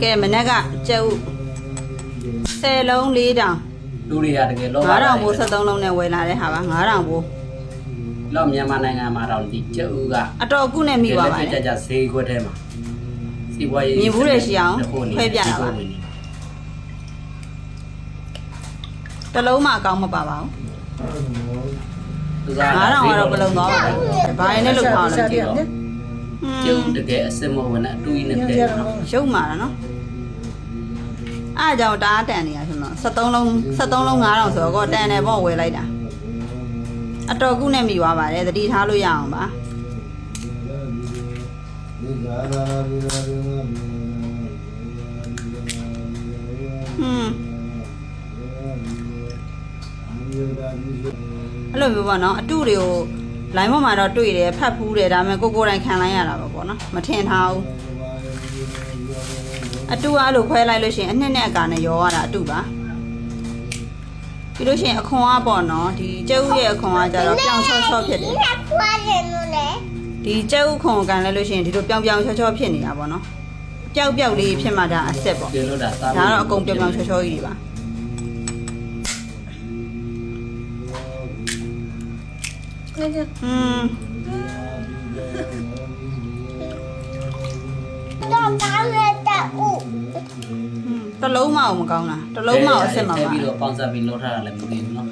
ကဲမနေ့ကကျုပ်10လုံး4တောင် လူတွေကတကယ်လောဘ 9000ဘိုး73လုံးနဲ့ဝယ်လာတဲ့ဟာပါ9000ဘိုး လောက်မြန်မာနိုင်ငံမှာတော့ဒီကျုပ်ကအ တော်ကုနဲ့မိပါပါ ကြ လေ ကြဈေးခွက်ထဲမှာစီပွားရေး မြင်ဘူးလေရှိအောင်ခွဲပြတာပါတလုံးမှအကောင်းမပါပါဘူး9000ကတော့ဘယ်လုံးသွားပါလဲဘာရင်းနဲ့လောက်ထားလဲကြည့်တော့ ကျုပ်တကယ်အစစ်မဝင်တဲ့အတူကြီးနဲ့တည်းနော် ရုပ်မာတာနော်အားကြောင့်တအားတန်နေရဆိုတော့73လုံး9000ဆိုတော့တန်တယ်ပေါ့ဝယ်လိုက်တာအတော်ကုနဲ့မိသွားပါတယ်တတိထားလို့ရအောင်ပါအဲ့လိုမျိုးပေါ့နော်အတုတွေကိုလိုင်းပေါ်မှာတော့တွေ့တယ်ဖတ်ဖူးတယ်ဒါပေမဲ့ကိုယ်တိုင်ခံလိုက်ရတာပေါ့နော်မထင်ထားဘူးအတုကအဲ့လိုခွဲလိုက်လို့ရှိရင်အနှစ်နဲ့အကာနဲ့ရောရတာအတုပါပြီးလို့ရှိရင်အခွန်ကပေါ့နော်ဒီကျုပ်ရဲ့အခွန်ကကြတော့ပြောင်ချောချောဖြစ်တယ်ဒီကျုပ်ခွန်ကန်လဲလို့ရှိရင်ဒီလိုပြောင်ချောချောဖြစ်နေတာပေါ့နော်ပျောက်လေးဖြစ်မှဒါအစ်စ်ပေါ့ ဒီလိုဒါ ဒါတော့အကုန်ပြောင်ချောချောကြီးတွေပါတလုံးမအောင်မကောင်းလားတလုံးမအောင်အစ်စ်မှာပါ ပြီးတော့ပေါင်းစားပြီးလောက်ထားတာလည်းမသိဘူးနော်